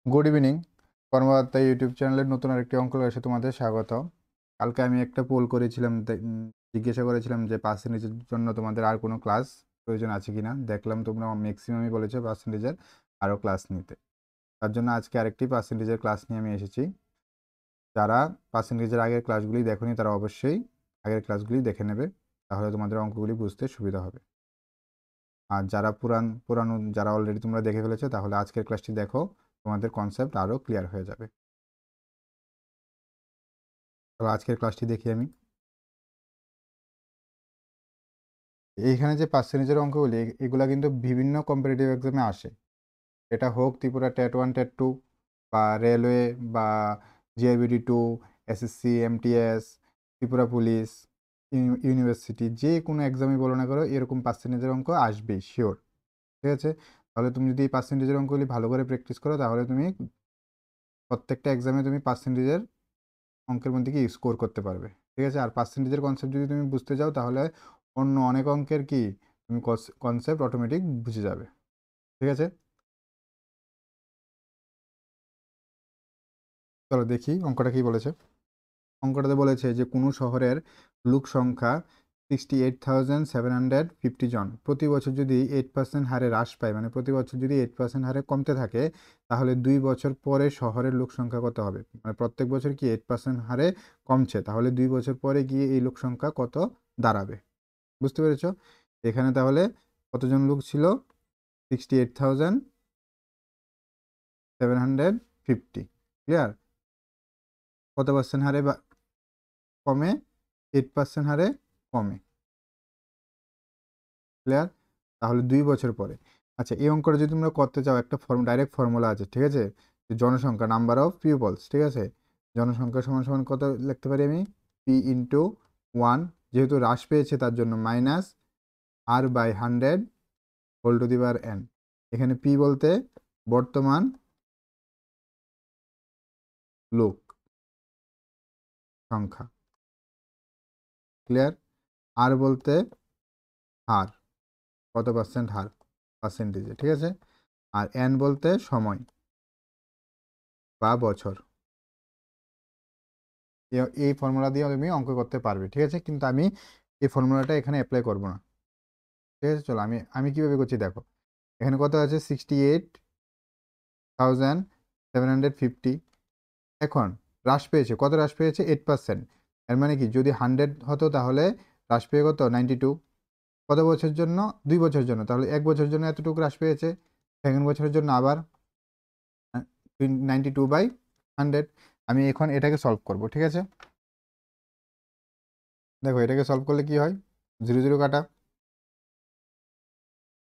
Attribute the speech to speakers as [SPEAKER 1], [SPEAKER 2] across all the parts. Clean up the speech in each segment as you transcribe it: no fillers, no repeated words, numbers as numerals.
[SPEAKER 1] Good evening. কর্মবার্তা YouTube চ্যানেলের নতুন আরেকটি অঙ্ক ক্লাসে তোমাদের স্বাগত। কালকে আমি একটা পোল করেছিলাম, জিজ্ঞাসা করেছিলাম যে পার্সেন্টেজের জন্য তোমাদের আর কোনো ক্লাস প্রয়োজন আছে কিনা। দেখলাম তোমরা ম্যাক্সিমামই বলেছো পার্সেন্টেজের আরও ক্লাস নিতে। তার জন্য আজকে আরেকটি পার্সেন্টেজের ক্লাস নিয়ে আমি এসেছি। যারা পার্সেন্টেজের আগের ক্লাসগুলি দেখোনি তারা অবশ্যই আগের ক্লাসগুলি দেখে নেবে, তাহলে তোমাদের অঙ্কগুলি বুঝতে সুবিধা হবে। আর যারা পুরানো যারা অলরেডি তোমরা দেখে ফেলেছো, তাহলে আজকের ক্লাসটি দেখো, তোমাদের কনসেপ্ট আরও ক্লিয়ার হয়ে যাবে। তো আজকের ক্লাসটি দেখি আমি। এইখানে যে পার্সেন্টেজের অঙ্কগুলি, এগুলা কিন্তু বিভিন্ন কম্পিটিটিভ এক্সামে আসে। এটা হোক ত্রিপুরা টেট 1 টেট 2 বা রেলওয়ে বা জিআইবিডি 2, SSC, MTS, Tripura police, university, যে কোনো এক্সামই বলো না করো, এরকম পার্সেন্টেজের অঙ্ক আসবেই শিওর। ঠিক আছে? তাহলে তুমি যদি এই পার্সেন্টেজের অঙ্কগুলি ভালো করে প্র্যাকটিস করো, তাহলে তুমি প্রত্যেকটা এক্সামে তুমি পার্সেন্টেজের অঙ্কের মধ্যে কি স্কোর করতে পারবে। ঠিক আছে? আর পার্সেন্টেজের কনসেপ্ট যদি তুমি বুঝতে যাও, তাহলে অন্য অনেক অঙ্কের কি তুমি কনসেপ্ট অটোমেটিক বুঝে যাবে। ঠিক আছে? চলো দেখি অঙ্কটা কি বলেছে। অঙ্কটাতে বলেছে যে কোনো শহরের লোক সংখ্যা 68,750 জন প্রতি বছর যদি 8% হারে হ্রাস পায়, মানে প্রতি বছর যদি 8% হারে কমতে থাকে, তাহলে 2 বছর পরে শহরের লোক সংখ্যা কত হবে। মানে প্রত্যেক বছর কি 8% হারে কমছে, তাহলে 2 বছর পরে গিয়ে এই লোক সংখ্যা কত দাঁড়াবে। বুঝতে পেরেছ? এখানে তাহলে কতজন লোক ছিল? 68,750। ক্লিয়ার? কত পার্সেন্ট হারে কমে? 8% হারে কমে। ক্লিয়ার? তাহলে 2 বছর পরে। আচ্ছা, এই অঙ্কটা যদি তোমরা করতে চাও, একটা ডাইরেক্ট ফর্মুলা আছে। ঠিক আছে? জনসংখ্যা, নাম্বার অফ পিপলস। ঠিক আছে? জনসংখ্যা সমান সমান কত লিখতে পারি আমি? P/1, যেহেতু হ্রাস পেয়েছে তার জন্য minus R/100 whole to the power n। এখানে পি বলতে বর্তমান লোক সংখ্যা। ক্লিয়ার? আর বলতে হার, কত পার্সেন্ট হার পার্সেন্টেজে। ঠিক আছে? আর এন বলতে সময় বা বছর। এই ফর্মুলা দিয়ে তুমি অঙ্ক করতে পারবে। ঠিক আছে? কিন্তু আমি এই ফর্মুলাটা এখানে অ্যাপ্লাই করবো না। ঠিক আছে? চলো আমি আমি কীভাবে করছি দেখো। এখানে কত আছে? 68,750। এখন হ্রাস পেয়েছে, কত হ্রাস পেয়েছে? 8%। এর মানে কি, যদি 100 হতো তাহলে হ্রাস পেয়ে কত? 92। কত বছরের জন্য? 2 বছরের জন্য। তাহলে 1 বছরের জন্য এতটুকু হ্রাস পেয়েছে, সেকেন্ড বছরের জন্য আবার 92/100। আমি এখন এটাকে সলভ করব। ঠিক আছে? দেখো এটাকে সলভ করলে কি হয়? 0 0 কাটা।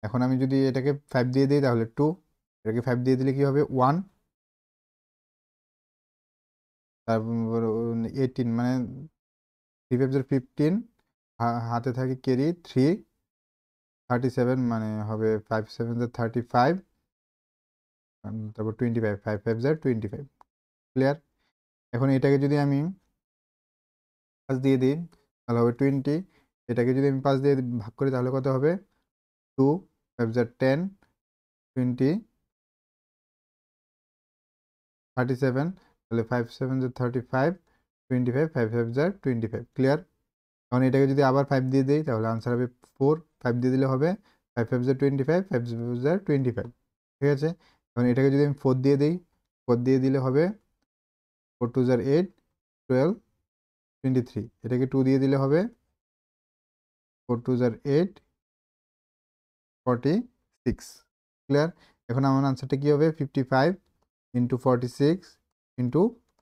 [SPEAKER 1] এখন আমি যদি এটাকে 5 দিয়ে দিই তাহলে 2, এটাকে 5 দিয়ে দিলে কি হবে? 1। তারপর 18, মানে 3 5 15, হাতে থাকে ক্যারি 3, 37, মানে হবে 5 7 35, তারপর 25, 5 5 25। ক্লিয়ার? এখন এটাকে যদি আমি 5 দিয়ে দিই তাহলে হবে 20। এটাকে যদি আমি 5 দিয়ে ভাগ করি তাহলে কত হবে? 2 5 10, 20, 37, তাহলে 5 7 35, 25, 5 5 25। ক্লিয়ার? এখন এটাকে যদি আবার 5 দিয়ে দিই তাহলে আনসার হবে 4। 5 দিয়ে দিলে হবে 5 5 25, 5 5 25। ঠিক আছে? এখন এটাকে যদি আমি 4 দিয়ে দিই, 4 দিয়ে দিলে হবে 4 2 8, 12, 23। এটাকে 2 দিয়ে দিলে হবে 4 2 8, 46। ক্লিয়ার? এখন আমার আনসারটা কী হবে? 55 × 46 ×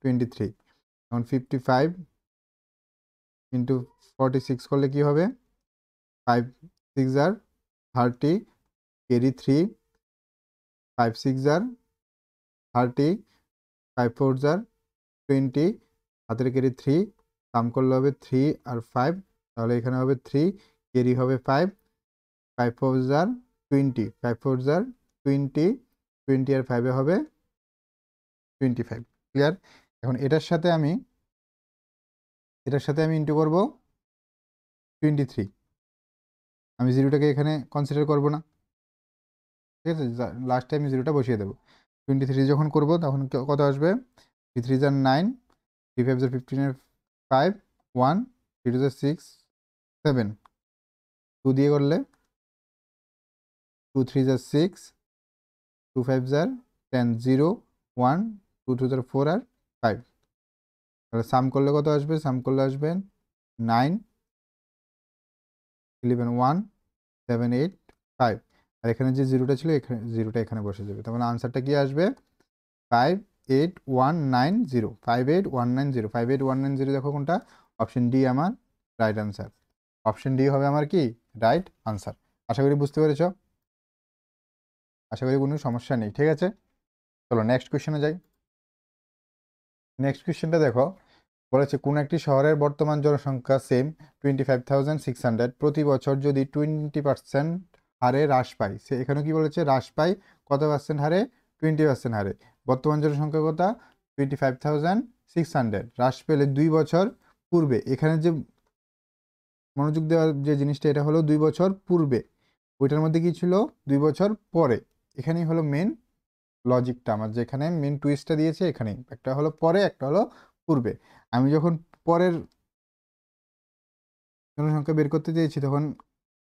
[SPEAKER 1] 23। এখন 55 × 46 করলে কি হবে? 5 6 30, ক্যারি 3, 5 6 30, 5 4 20, হাতের ক্যারি 3, সাম করলে হবে 3 আর 5, তাহলে এখানে হবে 3, ক্যারি হবে 5, 5 4 20, 5 4 20, 20 আর 5 হবে 25। ক্লিয়ার? এখন এটার সাথে আমি ইন্টু করব 23। আমি জিরোটাকে এখানে কনসিডার করব না। ঠিক আছে? লাস্টে আমি জিরোটা বসিয়ে দেবো। 23 যখন করব তখন কত আসবে? 3 3 = 9, 3 5 = 15, 5 1, 3 2 = 6 7, 2 দিয়ে করলে 2 3 = 6, 2 5 = 10, 0 1, 2 2 = 4 আর 5। তাহলে সাম করলে কত আসবে? সাম করলে আসবে 9 11 1 7 8 5, আর এখানে যে জিরোটা ছিল এখানে জিরোটা এখানে বসে যাবে। তার মানে আনসারটা কি আসবে? 58190, 58190, 58190 দেখো কোনটা? অপশন ডি আমার রাইট আনসার। অপশন ডি হবে আমার কি রাইট আনসার। আশা করি বুঝতে পেরেছ, আশা করি কোনো সমস্যা নেই। ঠিক আছে, চলো নেক্সট কোয়েশ্চেনে যাই। নেক্সট কোয়েশ্চেনটা দেখো, বলেছে কোন একটি শহরের বর্তমান জনসংখ্যা সেম 25,600 প্রতি বছর যদি 20% হারে হ্রাস পায়, সে এখানে কি বলেছে? হ্রাস পায় কত পার্সেন্ট হারে? 20% হারে। বর্তমান জনসংখ্যা কত? 25,600। হ্রাস পেলে 2 বছর পূর্বে, এখানে যে মনোযোগ দেওয়ার যে জিনিসটা, এটা হলো 2 বছর পূর্বে, ওইটার মধ্যে কি ছিল? 2 বছর পরে। এখানেই হলো মেন লজিকটা আমার, যেখানে মেন টুইস্টটা দিয়েছে এখানেই। একটা হলো পরে, একটা হলো পূর্বে। আমি যখন পরের জনসংখ্যা বের করতে চেয়েছি তখন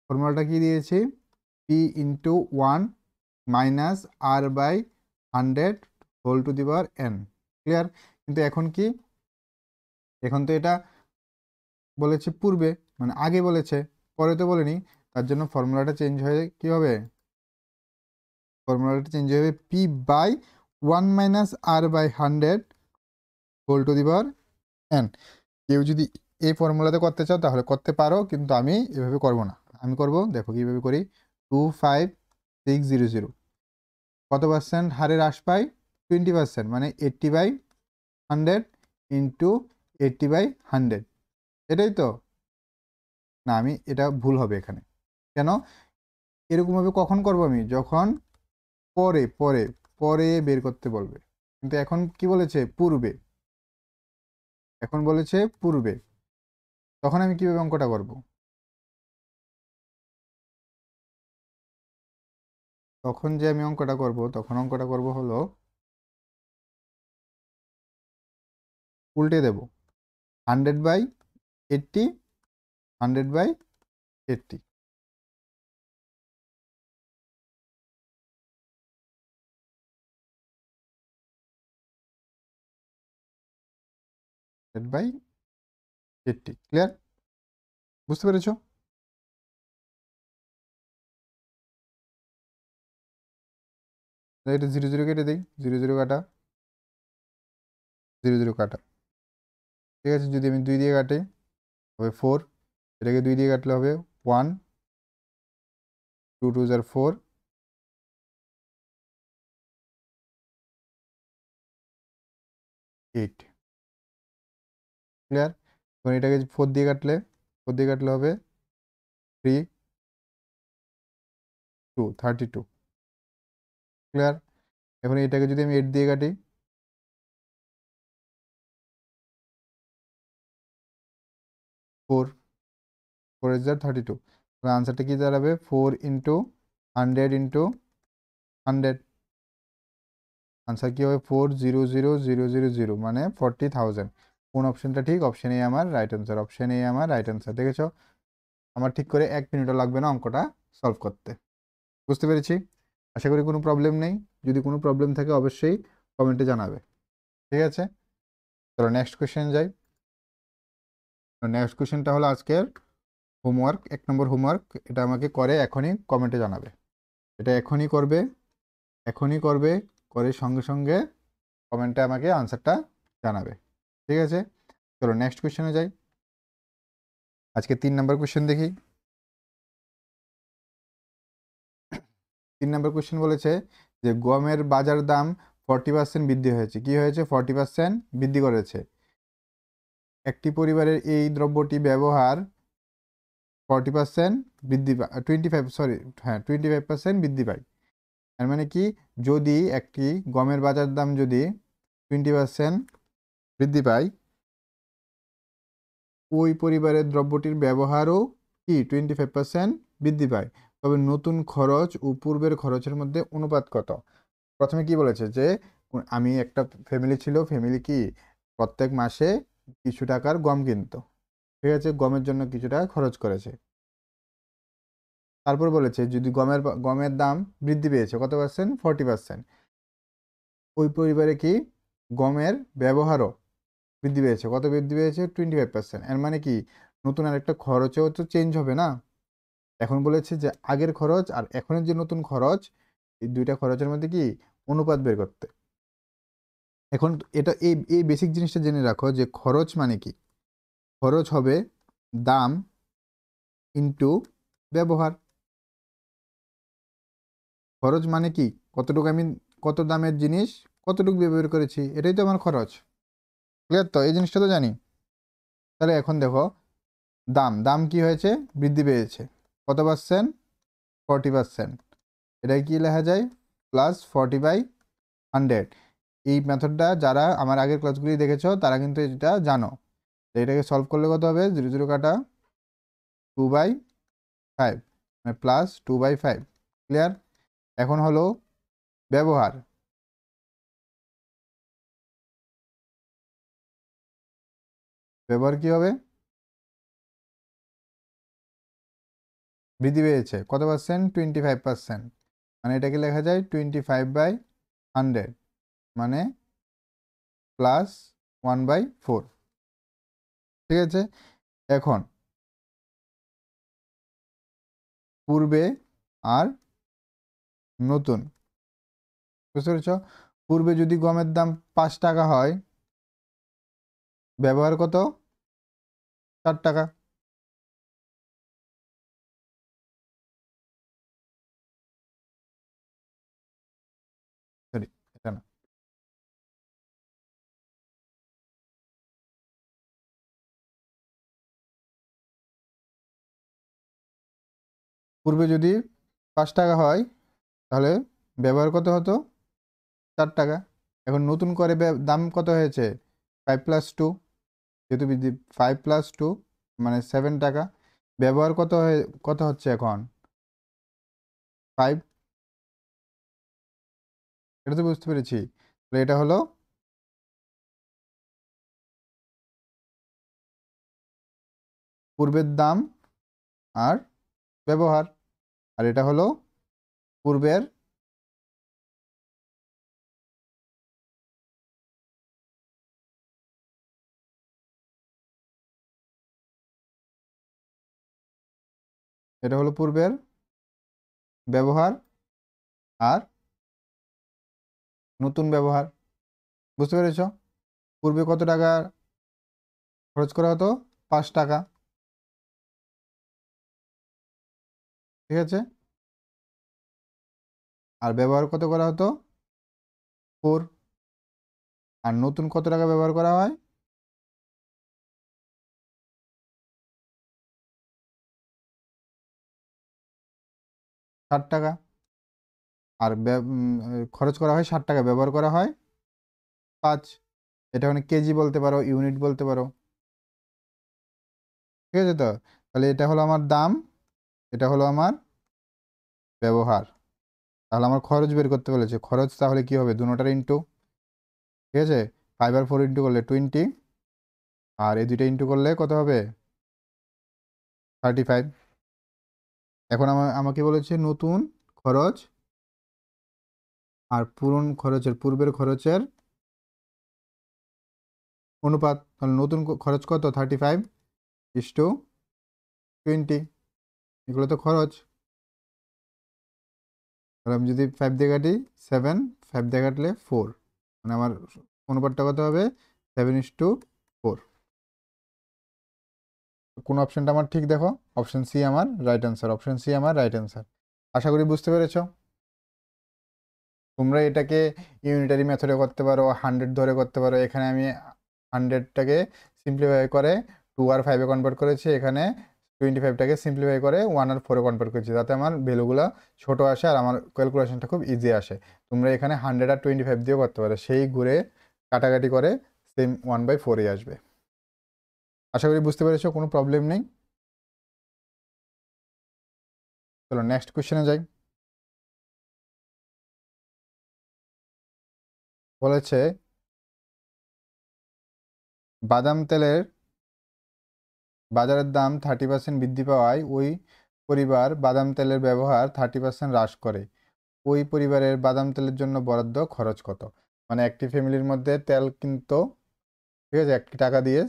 [SPEAKER 1] ফর্মুলাটা কি দিয়েছি? P into 1 minus R by 100 whole to the power N. Clear? কিন্তু এখন কি, এখন তো এটা বলেছে পূর্বে, মানে আগে বলেছে, পরে তো বলেনি। তার জন্য ফর্মুলাটা চেঞ্জ হয়ে কি হবে? ফর্মুলাটা চেঞ্জ হবে P by 1 minus R by 100 whole to the power N. কেউ যদি এই ফর্মুলাতে করতে চাও তাহলে করতে পারো, কিন্তু আমি এভাবে করব না। আমি করব, দেখো কীভাবে করি। 25600 কত পার্সেন্ট হারে হ্রাস পায়? 20%, মানে 80/100 ইন্টু 80/100। এটাই তো না, আমি এটা ভুল হবে এখানে। কেন এরকমভাবে কখন করব? আমি যখন পরে পরে পরে বের করতে বলবে। কিন্তু এখন কি বলেছে? পূর্বে। এখন বলেছে পূর্বে, তখন আমি কিভাবে অঙ্কটা করব? তখন যে আমি অঙ্কটা করব, তখন অঙ্কটা করব হলো উল্টে দেব। 100/80, 100/80, 100/80। ক্লিয়ার? বুঝতে পেরেছো? এটা 0 0 কেটে দিই, 0 0 কাটা, 0 0 কাটা। ঠিক আছে, যদি আমি 2 দিয়ে কাটি হবে 4, এটাকে 2 দিয়ে কাটলে হবে 1, 2 2 = 4, 8। ক্লিয়ার? এখন এটাকে 4 দিয়ে কাটলে, 4 দিয়ে কাটলে হবে 3 2, 32। ক্লিয়ার? এখন এটাকে যদি আমি 8 দিয়ে কাটি, 4 4 is 32। আনসারটা কি দাঁড়াবে? 4 ইন্টু 100 ইন্টু 100। আনসার কি হবে? 4000000, মানে 40,000। কোন অপশনটা ঠিক? অপশন এ আমার রাইট আনসার। অপশন এ আমার রাইট আনসার। দেখেছো, আমার ঠিক করে 1 মিনিটও লাগবে না অঙ্কটা সলভ করতে। বুঝতে পেরেছি? আশা করি কোনো প্রবলেম নেই। যদি কোনো প্রবলেম থাকে অবশ্যই কমেন্টে জানাবে। ঠিক আছে, চলো নেক্সট কোয়েশ্চেন যাই। নেক্সট কোয়েশ্চেনটা হলো আজকের হোমওয়ার্ক, 1 নম্বর হোমওয়ার্ক। এটা আমাকে করে এখনই কমেন্টে জানাবে। এটা এখনই করবে, এখনই করবে, করে সঙ্গে সঙ্গে কমেন্টে আমাকে আনসারটা জানাবে। ঠিক আছে, চলো নেক্সট কোয়েশ্চেনে যাই। আজকে 3 নম্বর কোয়েশ্চেন দেখি। 3 নম্বর কোয়েশ্চেন বলেছে যে গমের বাজার দাম 40% বৃদ্ধি হয়েছে। কি হয়েছে? 40% বৃদ্ধি করেছে। একটি পরিবারের এই দ্রব্যটি ব্যবহার 40% বৃদ্ধি পায়, 25% বৃদ্ধি পায়। তার মানে কি, যদি একটি গমের বাজার দাম যদি 20% বৃদ্ধি পায়, ওই পরিবারের দ্রব্যটির ব্যবহারও কি 25% বৃদ্ধি পায়। তবে নতুন খরচ ও পূর্বের খরচের মধ্যে অনুপাত কত? প্রথমে কি বলেছে যে আমি একটা ফ্যামিলি ছিল, ফ্যামিলি কি প্রত্যেক মাসে কিছু টাকার গম কিনতো, ঠিক আছে, গমের জন্য কিছু টাকা খরচ করেছে। তারপর বলেছে যদি গমের দাম বৃদ্ধি পেয়েছে কত পার্সেন্ট, 40%, ওই পরিবারে কি গমের ব্যবহারও বৃদ্ধি পেয়েছে, কত বৃদ্ধি পেয়েছে, 25%। এর মানে কি নতুন আরেকটা খরচও তো চেঞ্জ হবে না। এখন বলেছে যে আগের খরচ আর এখনের যে নতুন খরচ, এই দুইটা খরচের মধ্যে কি অনুপাত বের করতে। এখন এটা এই এই বেসিক জিনিসটা জেনে রাখো যে খরচ মানে কি, খরচ হবে দাম ইনটু ব্যবহার। খরচ মানে কি কতটুকু আমি, কত দামের জিনিস কতটুকু ব্যবহার করেছি, এটাই তো আমার খরচ। ক্লিয়ার তো, এই জিনিসটা তো জানি। তাহলে এখন দেখো দাম দাম কি হয়েছে, বৃদ্ধি পেয়েছে কত পার্সেন্ট, 40%। এটা কি লেখা যায়, +40/100। এই মেথডটা যারা আমার আগের ক্লাসগুলি দেখেছো তারা কিন্তু এটা জানো। এটাকে সলভ করলে কত হবে, 0 0 কাটা 2/5, মানে +2/5। ক্লিয়ার। এখন হলো ব্যবহার। ব্যবহার কি হবে, বৃদ্ধি পেয়েছে কত পার্সেন্ট, 25%। মানে এটাকে লেখা যায় 25/100, মানে +1/4। ঠিক আছে। এখন পূর্বে আর নতুন, বুঝতে পেরেছ? পূর্বে যদি গমের দাম 5 টাকা হয়, ব্যবহার কত, 4 টাকা। সরি, এটা না। পূর্বে যদি 5 টাকা হয় তাহলে ব্যবহার কত হতো, 4 টাকা। এখন নতুন করে দাম কত হয়েছে, 5+2, যেহেতু বৃদ্ধি 5+2 মানে 7 টাকা। ব্যবহার কত হচ্ছে এখন, 5। এটা তো বুঝতে পেরেছি। তাহলে এটা হলো পূর্বের দাম আর ব্যবহার, আর এটা হলো পূর্বের এটা হলো পূর্বের ব্যবহার আর নতুন ব্যবহার। বুঝতে পেরেছ? পূর্বে কত টাকা খরচ করা হতো, 5 টাকা। ঠিক আছে। আর ব্যবহার কত করা হতো, 4। আর নতুন কত টাকা ব্যবহার করা হয়, 60 টাকা। আর খরচ করা হয় 60 টাকা, ব্যবহার করা হয় 5। এটা মানে কেজি বলতে পারো, ইউনিট বলতে পারো। ঠিক আছে তো। তাহলে এটা হলো আমার দাম, এটা হলো আমার ব্যবহার। তাহলে আমার খরচ বের করতে বলেছে, খরচ তাহলে কি হবে, দুটোটার ইন্টু। ঠিক আছে। 5 আর 4 ইন্টু করলে 20, আর এই দুইটা ইন্টু করলে কত হবে, 35। এখন আমাকে বলেছে নতুন খরচ আর পূর্বের খরচের অনুপাত। তাহলে নতুন খরচ কত, 35:20। এগুলো তো খরচ। তাহলে আমি যদি 5 দিয়ে কাটি 7, 5 দিয়ে কাটলে 4, মানে আমার অনুপাতটা কত হবে, 7:4। কোন অপশনটা আমার ঠিক দেখো, অপশন সি আমার রাইট অ্যান্সার, অপশন সি আমার রাইট অ্যান্সার। আশা করি বুঝতে পেরেছো। তোমরা এটাকে ইউনিটারি মেথডে করতে পারো, 100 ধরে করতে পারো। এখানে আমি 100টাকে সিম্পলিফাই করে 2 আর 5-এ কনভার্ট করেছি, এখানে 25টাকে সিম্পলিফাই করে 1 আর 4-এ কনভার্ট করেছি, যাতে আমার ভ্যালুগুলো ছোট আসে আর আমার ক্যালকুলেশনটা খুব ইজি আসে। তোমরা এখানে 100 আর 25 দিয়েও করতে পারো, সেই ঘুরে কাটাকাটি করে সেম 1/4-ই আসবে। আশা করি বুঝতে পেরেছো, কোনো প্রবলেম নেই। চলো নেক্সট কোশ্চেনে যাই। বলেছে বাদাম তেলের বাজারের দাম 30% বৃদ্ধি পাওয়ায় ওই পরিবার বাদাম তেলের ব্যবহার 30% হ্রাস করে। ওই পরিবারের বাদাম তেলের জন্য বরাদ্দ খরচ কত? মানে একটি ফ্যামিলির মধ্যে তেল কিনতো, ঠিক আছে, 1 টাকা দিয়ে,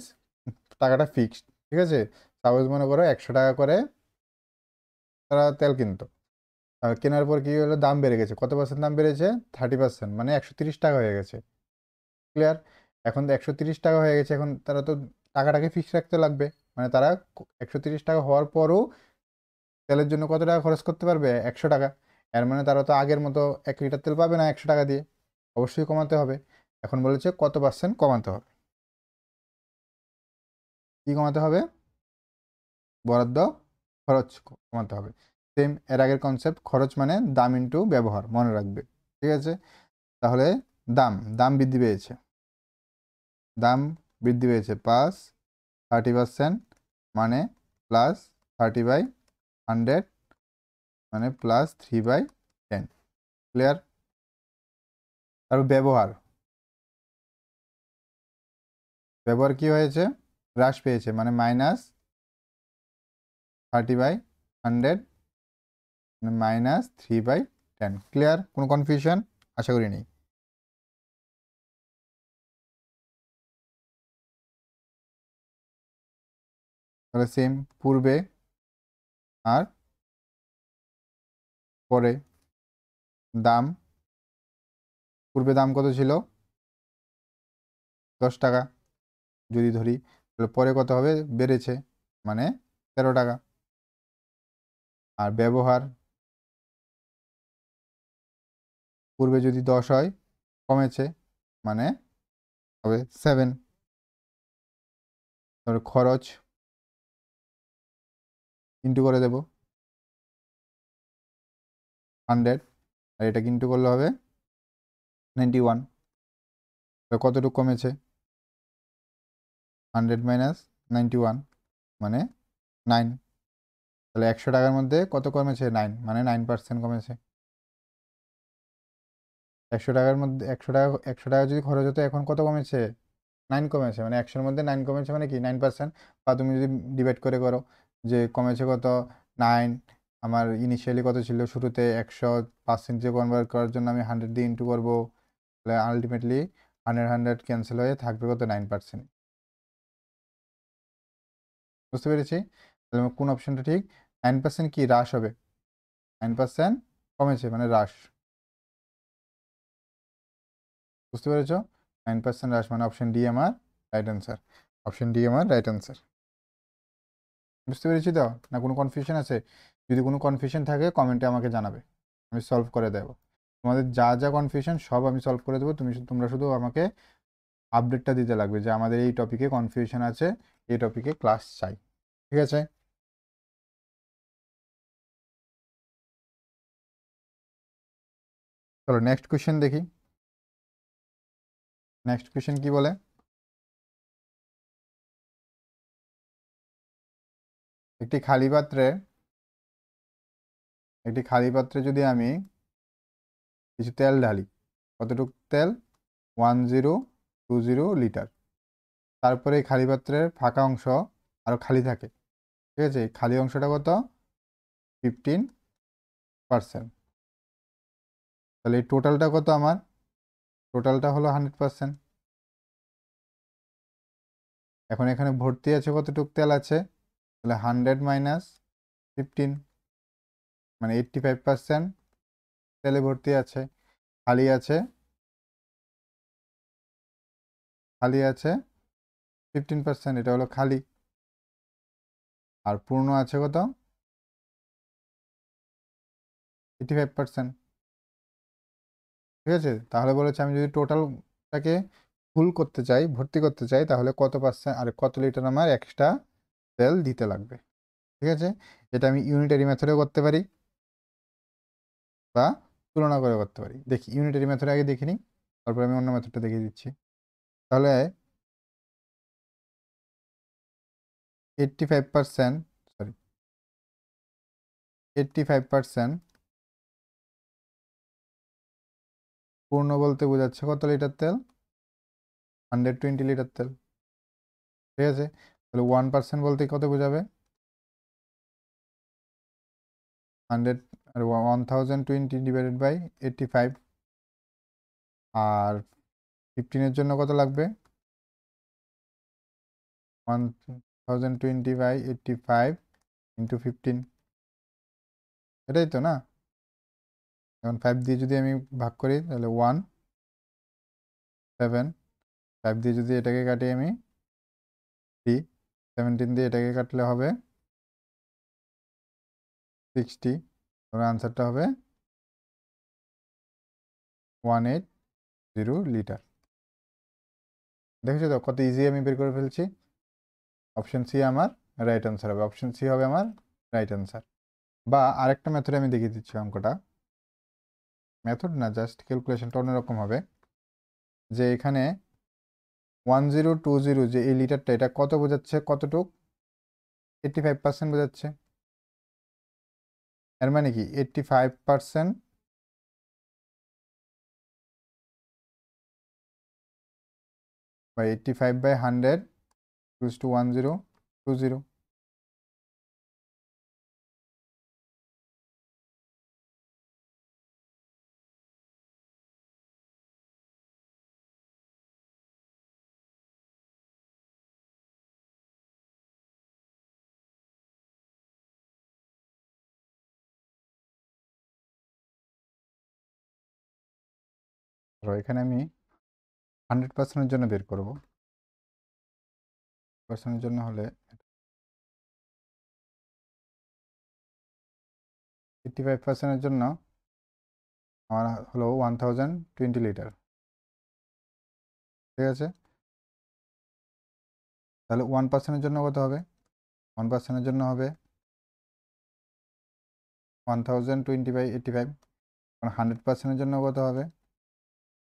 [SPEAKER 1] টাকাটা ফিক্সড, ঠিক আছে। সাপোজ মনে করো 100 টাকা করে তারা তেল কিনতো, আর কেনার পর কি হলো, দাম বেড়ে গেছে। কত পার্সেন্ট দাম বেড়েছে? 30%, মানে 130 টাকা হয়ে গেছে। ক্লিয়ার? এখন 130 টাকা হয়ে গেছে, এখন তারা তো টাকাটাকে ফিক্স রাখতে লাগবে। মানে তারা 130 টাকা হওয়ার পরও তেলের জন্য কত টাকা খরচ করতে পারবে? 100 টাকা। এর মানে তারা তো আগের মতো 1 লিটার তেল পাবে না 100 টাকা দিয়ে, অবশ্যই কমাতে হবে। এখন বলেছে কত পার্সেন্ট কমাতে হবে। কি কমাতে হবে? বরাদ্দ খরচ কমাতে হবে। সেম এর আগের কনসেপ্ট, খরচ মানে দাম ইন্টু ব্যবহার, মনে রাখবে, ঠিক আছে। তাহলে দাম দাম বৃদ্ধি পেয়েছে, দাম বৃদ্ধি পেয়েছে প্লাস 30%, মানে প্লাস 30/100, মানে প্লাস 3/10। ক্লিয়ার? তারপর ব্যবহার, ব্যবহার কি হয়েছে? হ্রাস পেয়েছে, মানে মাইনাস 30/100, মানে মাইনাস 3/10। ক্লিয়ার? কোনো কনফিউশন? আশা করি নেই। তাহলে সেম পূর্বে আর পরে দাম, পূর্বে দাম কত ছিল? 10 টাকা যদি ধরি, তাহলে পরে কত হবে? বেড়েছে, মানে 13 টাকা। আর ব্যবহার, পূর্বে যদি 10 হয়, কমেছে, মানে হবে 7। তারপরে খরচ ইন্টু করে দেব 100, আর এটা ইন্টু করলে হবে 91। কতটুকু কমেছে? 100 মাইনাস 91, মানে 9। তাহলে 100 টাকার মধ্যে কত কমেছে? 9, মানে 9% কমেছে। 100 টাকার মধ্যে 100 টাকা যদি খরচ হতো, এখন কত কমেছে? 9 কমেছে, মানে 100-এর মধ্যে 9 কমেছে, মানে কি 9%। বা তুমি যদি ডিভাইড করে করো যে কমেছে কত, 9, আমার ইনিশিয়ালি কত ছিল শুরুতে 100, পার্সেন্টেজে কনভার্ট করার জন্য আমি 100 দিয়ে ইন্টু করবো, তাহলে আলটিমেটলি 100 ক্যান্সেল হয়ে থাকবে কত? 9%। বুঝতে পেরেছি? তাহলে আমার কোন অপশনটা ঠিক? 9% কি হ্রাস হবে? 9% কমেছে, মানে হ্রাস। বুঝতে পেরেছ? 9% হ্রাস, মানে অপশন ডি আমার রাইট অ্যান্সার। অপশন ডি আমার রাইট অ্যান্সার। বুঝতে পেরেছি তো? না কোনো কনফিউশন আছে? যদি কোনো কনফিউশন থাকে কমেন্টে আমাকে জানাবে, আমি সলভ করে দেবো। তোমাদের যা যা কনফিউশন সব আমি সলভ করে দেবো। তোমরা শুধু আমাকে আপডেটটা দিতে লাগবে যে আমাদের এই টপিকে কনফিউশন আছে, এই টপিকে ক্লাস চাই, ঠিক আছে? চলো নেক্সট কোয়েশ্চেন দেখি। নেক্সট কোয়েশ্চেন কি বলে? একটি খালি পাত্রে যদি আমি কিছু তেল ঢালি, কতটুকু তেল? 1020 লিটার। তারপরে এই খালি পাত্রের ফাঁকা অংশ আরও খালি থাকে, ঠিক আছে। এই খালি অংশটা কত? 15%। তাহলে এই টোটালটা কত আমার? টোটালটা হলো 100%। এখন এখানে ভর্তি আছে কতটুকু তেল আছে? তাহলে 100 মাইনাস 15, মানে 85% তেলে ভর্তি আছে। খালি আছে 15%, এটা হলো খালি। আর পূর্ণ আছে কত? 85%, ঠিক আছে। তাহলে বলেছে আমি যদি টোটালটাকে ফুল করতে চাই, ভর্তি করতে চাই, তাহলে কত পার্সেন্ট আর কত লিটার আমার এক্সট্রা তেল দিতে লাগবে, ঠিক আছে। এটা আমি ইউনিটারি মেথডে করতে পারি বা তুলনা করে করতে পারি। দেখি ইউনিটারি মেথডে আগে দেখে নিই, তারপর আমি অন্য মেথডটা দেখিয়ে দিচ্ছি। তাহলে 85%, সরি 85% পূর্ণ বলতে বোঝাচ্ছে কত লিটার তেল? 120 লিটার তেল। ঠিক আছে, তাহলে 1% বলতে কত বোঝাবে? 100 আর 1020 ডিভাইডেড বাই 85। আর 15-এর জন্য কত লাগবে? 1020 বাই 85 ইন্টু 15। এটাই তো না? এখন 5 দিয়ে যদি আমি ভাগ করি তাহলে 1 7। 5 দিয়ে যদি এটাকে কাটি আমি 3। 17 দিয়ে এটাকে কাটলে হবে 60। তাহলে আনসারটা হবে 180 লিটার। দেখেছো তো কত ইজি আমি বের করে ফেলছি। অপশন সি আমার রাইট অ্যান্সার হবে। অপশন সি হবে আমার রাইট অ্যান্সার। বা আরেকটা মেথডে আমি দেখিয়ে দিচ্ছি অঙ্কটা। মেথড না, জাস্ট ক্যালকুলেশনটা অন্যরকম হবে। যে এখানে 1020 যে এই লিটারটা, এটা কত বোঝাচ্ছে? কতটুক? 85% বোঝাচ্ছে। এর মানে কি 85% বা 85/100 ইকুয়ালস টু 1020। এখানে আমি 100%-এর জন্য বের করব। পার্সেন্টের জন্য হলে 85%-এর জন্য আমার হলো 1020 লিটার। ঠিক আছে, তাহলে 1%-এর জন্য কত হবে? 1%-এর জন্য হবে 1020/85। 100%-এর জন্য কত হবে?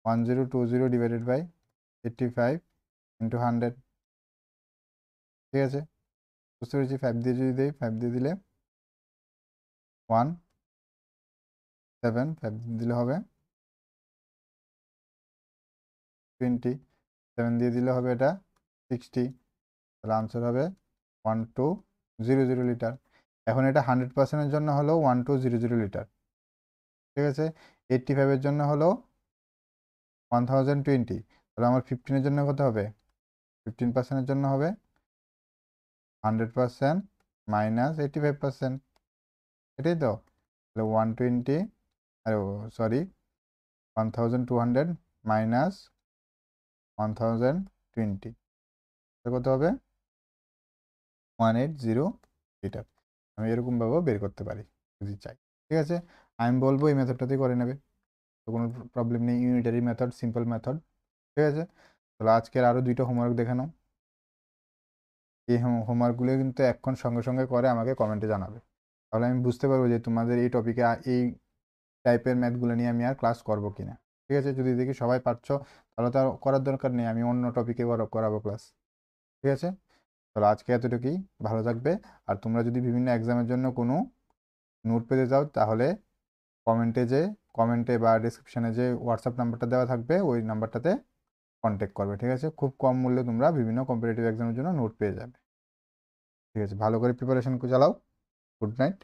[SPEAKER 1] 1020 ডিভাইডেড বাই 85 ইন্টু 100। ঠিক আছে, বুঝতে পেরেছি। 5 দিয়ে যদি দিই, 5 দিয়ে দিলে 1 7। 5 দিলে হবে 20। 7 দিয়ে দিলে হবে এটা 60। তাহলে আনসার হবে 1200 লিটার। এখন এটা 100%-এর জন্য হলো 1200 লিটার। ঠিক আছে, 85-এর জন্য হলো 1020। তাহলে আমার 15-এর জন্য কত হবে? 15%-এর জন্য হবে 100% মাইনাস 85%। এটাই তো। তাহলে 120, আরে সরি, 1200 মাইনাস 1020 কত হবে? 180 লিটার। আমি এরকমভাবেও বের করতে পারি যদি চাই। ঠিক আছে, আমি বলবো এই মেথডটাতেই করে নেবে, তো কোনো প্রবলেম নেই। Unitary method, simple method. ঠিক আছে, তাহলে আজকের আরও 2টা হোমওয়ার্ক দেখে নাও। এই হোমওয়ার্কগুলো কিন্তু এখন সঙ্গে সঙ্গে করে আমাকে কমেন্টে জানাবে, তাহলে আমি বুঝতে পারবো যে তোমাদের এই টপিকে এই টাইপের ম্যাথগুলো নিয়ে আমি আর ক্লাস করবো কিনা। ঠিক আছে, যদি দেখি সবাই পারছো তাহলে তো আর করার দরকার নেই, আমি অন্য টপিকে করাবো ক্লাস। ঠিক আছে, তাহলে আজকে এতটুকুই। ভালো থাকবে। আর তোমরা যদি বিভিন্ন এক্সামের জন্য কোনো নোট পেতে চাও তাহলে কমেন্টে বা ডিসক্রিপশানে যে হোয়াটসঅ্যাপ নাম্বারটা দেওয়া থাকবে ওই নাম্বারটাতে কন্ট্যাক্ট করবে। ঠিক আছে, খুব কম মূল্যে তোমরা বিভিন্ন কম্পিটিটিভ এক্সামের জন্য নোট পেয়ে যাবে। ঠিক আছে, ভালো করে প্রিপারেশন চালাও। Good night.